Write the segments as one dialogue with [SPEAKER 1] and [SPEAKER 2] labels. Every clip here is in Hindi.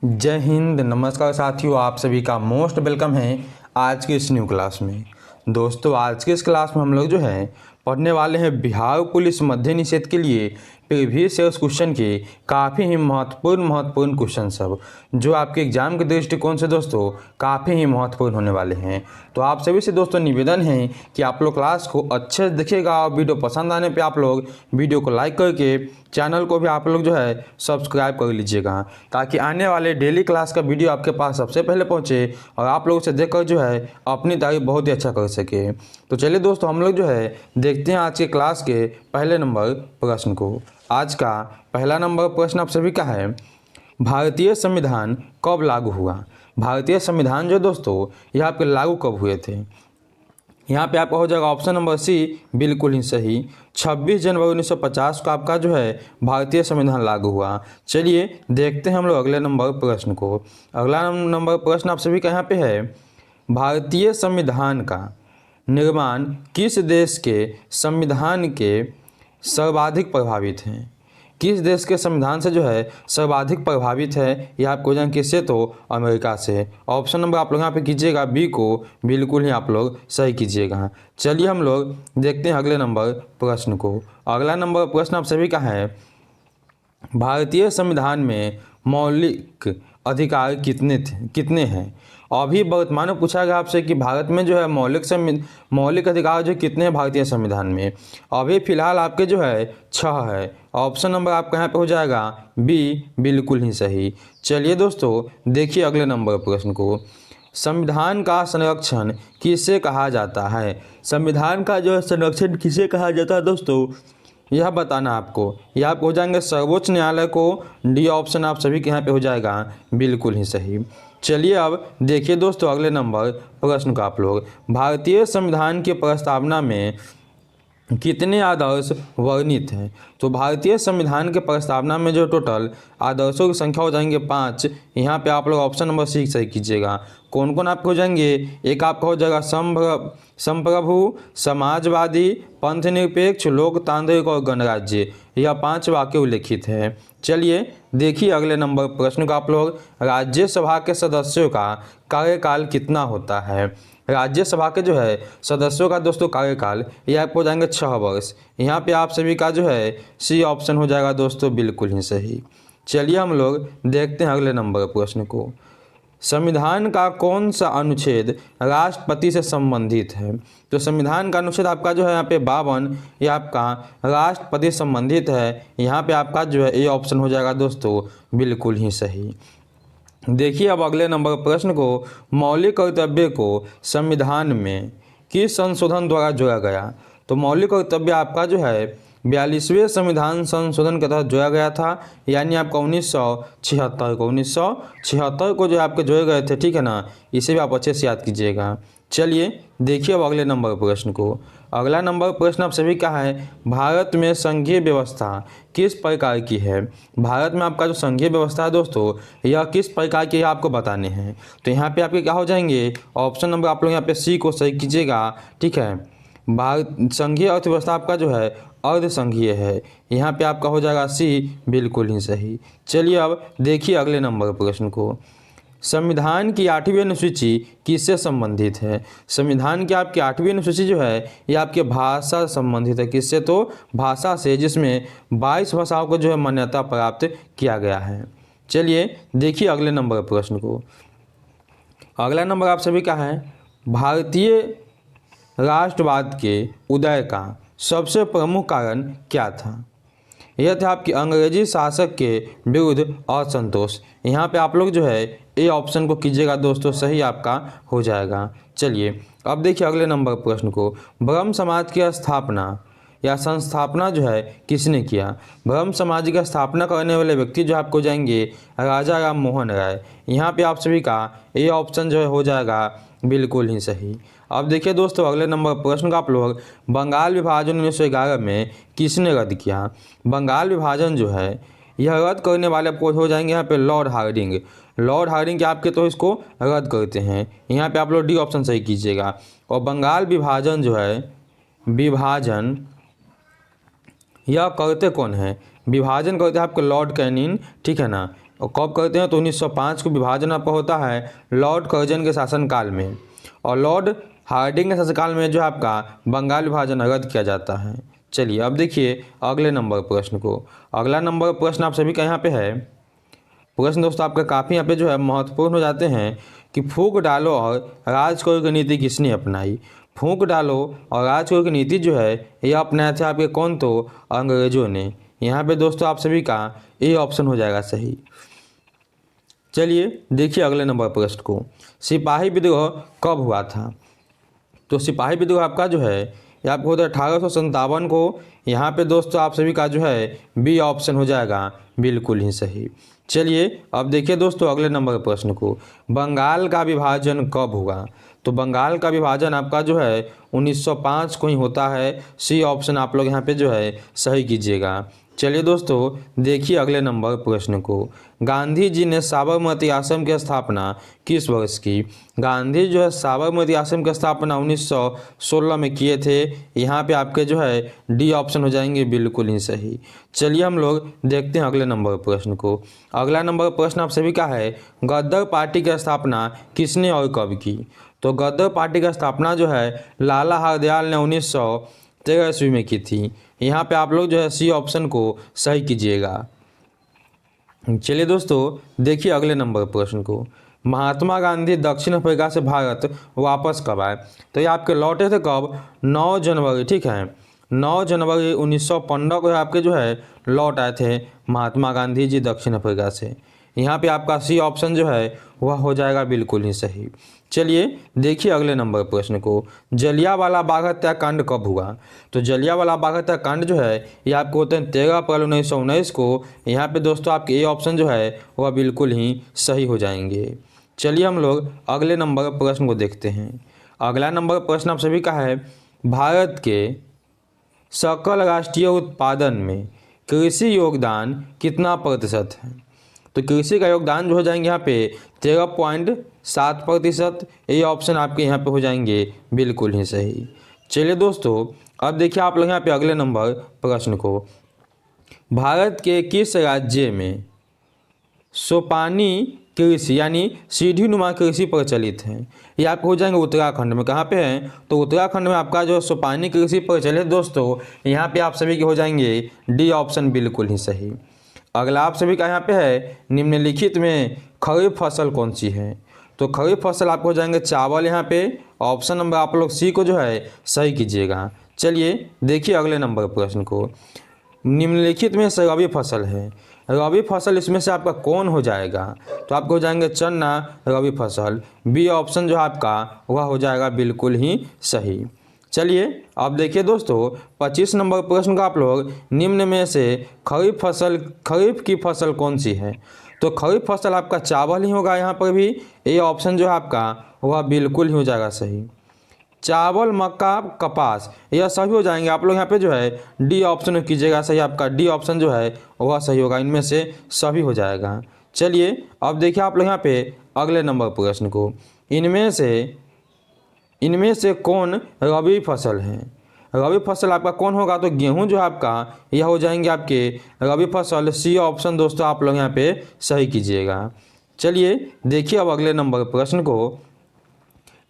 [SPEAKER 1] जय हिंद। नमस्कार साथियों, आप सभी का मोस्ट वेलकम है आज की इस न्यू क्लास में। दोस्तों, आज की इस क्लास में हम लोग जो है पढ़ने वाले हैं बिहार पुलिस मध्य निषेध के लिए प्रीवियस ईयर क्वेश्चन के काफ़ी ही महत्वपूर्ण क्वेश्चन सब, जो आपके एग्जाम के दृष्टिकोण से दोस्तों काफ़ी ही महत्वपूर्ण होने वाले हैं। तो आप सभी से दोस्तों निवेदन है कि आप लोग क्लास को अच्छे से देखिएगा और वीडियो पसंद आने पे आप लोग वीडियो को लाइक करके चैनल को भी आप लोग जो है सब्सक्राइब कर लीजिएगा, ताकि आने वाले डेली क्लास का वीडियो आपके पास सबसे पहले पहुंचे और आप लोगों से देखकर जो है अपनी तैयारी बहुत ही अच्छा कर सके। तो चलिए दोस्तों, हम लोग जो है देखते हैं आज के क्लास के पहले नंबर प्रश्न को। आज का पहला नंबर प्रश्न आप सभी का है, भारतीय संविधान कब लागू हुआ। भारतीय संविधान जो दोस्तों यह आपके लागू कब हुए थे। यहाँ पे आपका हो जाएगा ऑप्शन नंबर सी, बिल्कुल ही सही। 26 जनवरी 1950 को आपका जो है भारतीय संविधान लागू हुआ। चलिए देखते हैं हम लोग अगले नंबर प्रश्न को। अगला नंबर प्रश्न आप सभी का यहाँ पे है, भारतीय संविधान का निर्माण किस देश के संविधान के सर्वाधिक प्रभावित हैं। किस देश के संविधान से जो है सर्वाधिक प्रभावित है, यह आपको जान किससे, तो अमेरिका से। ऑप्शन नंबर आप लोग यहाँ पे कीजिएगा बी को, बिल्कुल ही आप लोग सही कीजिएगा। चलिए हम लोग देखते हैं अगले नंबर प्रश्न को। अगला नंबर प्रश्न आप सभी का है, भारतीय संविधान में मौलिक अधिकार कितने हैं। अभी वर्तमान में पूछा गया आपसे कि भारत में जो है मौलिक अधिकार जो कितने हैं भारतीय संविधान में। अभी फिलहाल आपके जो है 6 है। ऑप्शन नंबर आपका यहाँ पे हो जाएगा बी, बिल्कुल ही सही। चलिए दोस्तों देखिए अगले नंबर प्रश्न को। संविधान का संरक्षण किसे कहा जाता है। संविधान का जो है संरक्षण किसे कहा जाता है दोस्तों, यह बताना आपको। यह आपको हो जाएंगे सर्वोच्च न्यायालय को। डी ऑप्शन आप सभी के यहाँ पे हो जाएगा बिल्कुल ही सही। चलिए अब देखिए दोस्तों अगले नंबर प्रश्न का आप लोग, भारतीय संविधान की प्रस्तावना में कितने आदर्श वर्णित हैं। तो भारतीय संविधान के प्रस्तावना में जो टोटल आदर्शों की संख्या हो जाएंगे 5। यहाँ पे आप लोग ऑप्शन नंबर सी सही कीजिएगा। कौन कौन आपके हो जाएंगे, एक आपका हो जाएगा संप्रभु, समाजवादी, पंथनिरपेक्ष, लोकतांत्रिक और गणराज्य। यह 5 वाक्य उल्लेखित है। चलिए देखिए अगले नंबर प्रश्न का आप लोग, राज्यसभा के सदस्यों का कार्यकाल कितना होता है। राज्यसभा के जो है सदस्यों का दोस्तों कार्यकाल ये आपको हो जाएंगे 6 वर्ष। यहाँ पे आप सभी का जो है सी ऑप्शन हो जाएगा दोस्तों बिल्कुल ही सही। चलिए हम लोग देखते हैं अगले नंबर प्रश्न को। संविधान का कौन सा अनुच्छेद राष्ट्रपति से संबंधित है। तो संविधान का अनुच्छेद आपका जो है यहाँ पे 52, ये आपका राष्ट्रपति संबंधित है। यहाँ पे आपका जो है ये ऑप्शन हो जाएगा दोस्तों बिल्कुल ही सही। देखिए अब अगले नंबर प्रश्न को, मौलिक कर्तव्य को संविधान में किस संशोधन द्वारा जोड़ा गया। तो मौलिक कर्तव्य आपका जो है 42वें संविधान संशोधन के तहत जोड़ा गया था, यानी आपका 1976 को जो आपके जोड़े गए थे, ठीक है ना। इसे भी आप अच्छे से याद कीजिएगा। चलिए देखिए अब अगले नंबर प्रश्न को। अगला नंबर प्रश्न आप सभी का है, भारत में संघीय व्यवस्था किस प्रकार की है। भारत में आपका जो संघीय व्यवस्था है दोस्तों यह किस प्रकार की है आपको बताने हैं। तो यहाँ पे आपके क्या हो जाएंगे, ऑप्शन नंबर आप लोग यहाँ पे सी को सही कीजिएगा, ठीक है। भारत संघीय अर्थव्यवस्था आपका जो है अर्ध संघीय है। यहाँ पे आपका हो जाएगा सी, बिल्कुल ही सही। चलिए अब देखिए अगले नंबर प्रश्न को। संविधान की 8वीं अनुसूची किससे संबंधित है। संविधान की आपकी 8वीं अनुसूची जो है ये आपके भाषा से संबंधित है। किससे, तो भाषा से, जिसमें 22 भाषाओं को जो है मान्यता प्राप्त किया गया है। चलिए देखिए अगले नंबर प्रश्न को। अगला नंबर आप सभी का है, भारतीय राष्ट्रवाद के उदय का सबसे प्रमुख कारण क्या था। यह था आपकी अंग्रेजी शासक के विरुद्ध असंतोष। यहाँ पे आप लोग जो है ए ऑप्शन को कीजिएगा दोस्तों, सही आपका हो जाएगा। चलिए अब देखिए अगले नंबर प्रश्न को, ब्रह्म समाज की स्थापना या संस्थापना जो है किसने किया। ब्रह्म समाज की स्थापना करने वाले व्यक्ति जो आपको जाएंगे राजा राम मोहन राय। यहाँ पे आप सभी का ए ऑप्शन जो है हो जाएगा बिल्कुल ही सही। अब देखिए दोस्तों अगले नंबर प्रश्न का आप लोग, बंगाल विभाजन 1911 में किसने रद्द किया। बंगाल विभाजन जो है यह रद्द करने वाले आपको हो जाएंगे यहाँ पे लॉर्ड हार्डिंग। लॉर्ड हार्डिंग के आपके तो इसको रद्द करते हैं। यहाँ पे आप लोग डी ऑप्शन सही कीजिएगा। और बंगाल विभाजन जो है, विभाजन यह करते कौन है, विभाजन करते हैं आपके लॉर्ड कैनिंग, ठीक है ना। और कब करते हैं तो 1905 को विभाजन आपका होता है लॉर्ड कर्जन के शासनकाल में, और लॉर्ड हार्डिंग के शासनकाल में जो आपका बंगाल विभाजन रद्द किया जाता है। चलिए अब देखिए अगले नंबर प्रश्न को। अगला नंबर प्रश्न आप सभी का यहाँ पे है। प्रश्न दोस्तों आपका काफ़ी यहाँ पे जो है महत्वपूर्ण हो जाते हैं कि फूंक डालो और राज करो की नीति किसने अपनाई। फूंक डालो और राज करो की नीति जो है ये अपनाए थे आपके कौन, तो अंग्रेजों ने। यहाँ पे दोस्तों आप सभी का ए ऑप्शन हो जाएगा सही। चलिए देखिए अगले नंबर प्रश्न को। सिपाही विद्रोह कब हुआ था? तो सिपाही विद्रोह आपका जो है ये आपको होता है 1857 को। यहाँ पे दोस्तों आप सभी का जो है बी ऑप्शन हो जाएगा बिल्कुल ही सही। चलिए अब देखिए दोस्तों अगले नंबर प्रश्न को। बंगाल का विभाजन कब हुआ? तो बंगाल का विभाजन आपका जो है 1905 को ही होता है। सी ऑप्शन आप लोग यहाँ पे जो है सही कीजिएगा। चलिए दोस्तों देखिए अगले नंबर प्रश्न को। गांधी जी ने साबरमती आश्रम की स्थापना किस वर्ष की? गांधी जो है साबरमती आश्रम की स्थापना 1916 में किए थे। यहाँ पे आपके जो है डी ऑप्शन हो जाएंगे बिल्कुल ही सही। चलिए हम लोग देखते हैं अगले नंबर प्रश्न को। अगला नंबर प्रश्न आप सभी का है, गद्दर पार्टी की स्थापना किसने और कब की? तो गद्दर पार्टी की स्थापना जो है लाला हरदयाल ने 1913 ईस्वी में की थी। यहाँ पे आप लोग जो है सी ऑप्शन को सही कीजिएगा। चलिए दोस्तों देखिए अगले नंबर प्रश्न को। महात्मा गांधी दक्षिण अफ्रीका से भारत वापस कब आए? तो ये आपके लौटे थे कब? 9 जनवरी, ठीक है, 9 जनवरी 1915 को आपके जो है लौट आए थे महात्मा गांधी जी दक्षिण अफ्रीका से। यहाँ पे आपका सी ऑप्शन जो है वह हो जाएगा बिल्कुल ही सही। चलिए देखिए अगले नंबर प्रश्न को। जलियांवाला बाग हत्याकांड कब हुआ? तो जलियांवाला बाग हत्याकांड जो है ये आपको होते हैं 13 अप्रैल 1919 को। यहाँ पे दोस्तों आपके ए ऑप्शन जो है वह बिल्कुल ही सही हो जाएंगे। चलिए हम लोग अगले नंबर प्रश्न को देखते हैं। अगला नंबर प्रश्न आप सभी का है, भारत के सकल राष्ट्रीय उत्पादन में कृषि योगदान कितना प्रतिशत है? तो कृषि का योगदान जो हो जाएंगे यहाँ पे 13.7%। ये ऑप्शन आपके यहाँ पे हो जाएंगे बिल्कुल ही सही। चलिए दोस्तों अब देखिए आप लोग यहाँ पे अगले नंबर प्रश्न को। भारत के किस राज्य में सोपानी कृषि यानी सीढ़ी नुमा कृषि प्रचलित है? ये आपको हो जाएंगे उत्तराखंड में। कहाँ पे है? तो उत्तराखंड में आपका जो सोपानी कृषि प्रचलित दोस्तों यहाँ पे आप सभी के हो जाएंगे डी ऑप्शन बिल्कुल ही सही। अगला आप सभी का यहाँ पे है, निम्नलिखित में खरीफ फसल कौन सी है? तो खरीफ फसल आपको हो जाएंगे चावल। यहाँ पे ऑप्शन नंबर आप लोग सी को जो है सही कीजिएगा। चलिए देखिए अगले नंबर प्रश्न को। निम्नलिखित में से रबी फसल है, रबी फसल इसमें से आपका कौन हो जाएगा? तो आपको हो जाएंगे चन्ना रबी फसल। बी ऑप्शन जो आपका वह हो जाएगा बिल्कुल ही सही। चलिए अब देखिए दोस्तों 25 नंबर प्रश्न का आप लोग, निम्न में से खरीफ की फसल कौन सी है? तो खरीफ फसल आपका चावल ही होगा। यहाँ पर भी ए ऑप्शन जो है आपका वह बिल्कुल ही हो जाएगा सही। चावल, मक्का, कपास यह सभी हो जाएंगे। आप लोग यहाँ पे जो है डी ऑप्शन कीजिएगा सही। आपका डी ऑप्शन जो है वह सही होगा, इनमें से सभी हो जाएगा। चलिए अब देखिए आप लोग यहाँ पे अगले नंबर प्रश्न को। इनमें से कौन रबी फसल है? रबी फसल आपका कौन होगा? तो गेहूं जो आपका यह हो जाएंगे आपके रबी फसल। सी ऑप्शन दोस्तों आप लोग यहाँ पे सही कीजिएगा। चलिए देखिए अब अगले नंबर प्रश्न को।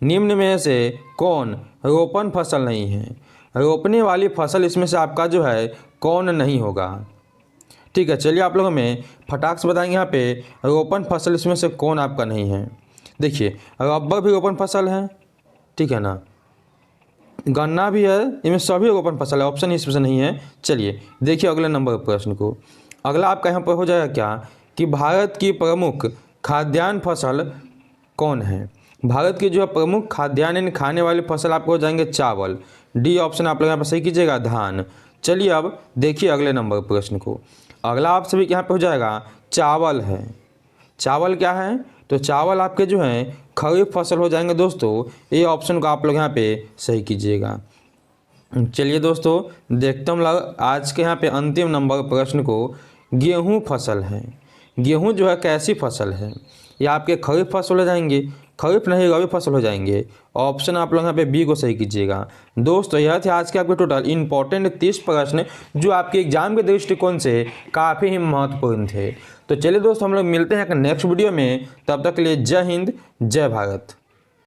[SPEAKER 1] निम्न में से कौन रोपण फसल नहीं है? रोपने वाली फसल इसमें से आपका जो है कौन नहीं होगा? ठीक है, चलिए आप लोग हमें फटाक से बताएंगे यहाँ पे रोपण फसल इसमें से कौन आपका नहीं है। देखिए रबर भी रोपण फसल है, ठीक है ना, गन्ना भी है, इनमें सभी रोपण फसल है। ऑप्शन इसमें से नहीं है। चलिए देखिए अगले नंबर प्रश्न को। अगला आपका यहाँ पर हो जाएगा क्या कि भारत की प्रमुख खाद्यान्न फसल कौन है? भारत की जो है प्रमुख खाद्यान्न यानी खाने वाली फसल आपको हो जाएंगे चावल। डी ऑप्शन आप लोग यहाँ पर सही कीजिएगा, धान। चलिए अब देखिए अगले नंबर प्रश्न को। अगला आप सभी के यहाँ पे हो जाएगा चावल है। चावल क्या है? तो चावल आपके जो हैं खरीफ फसल हो जाएंगे दोस्तों। ये ऑप्शन को आप लोग यहाँ पे सही कीजिएगा। चलिए दोस्तों देखते हम लोग आज के यहाँ पे अंतिम नंबर प्रश्न को। गेहूं फसल है। गेहूं जो है कैसी फसल है? ये आपके खरीफ फसल हो जाएंगे। खरीफ नहीं रबी फसल हो जाएंगे। ऑप्शन आप लोग यहाँ पे बी को सही कीजिएगा। दोस्तों यह थे आज के आपके टोटल इंपॉर्टेंट 30 प्रश्न जो आपके एग्जाम के दृष्टिकोण से काफ़ी ही महत्वपूर्ण थे। तो चलिए दोस्तों हम लोग मिलते हैं नेक्स्ट वीडियो में, तब तक के लिए जय हिंद जय भारत।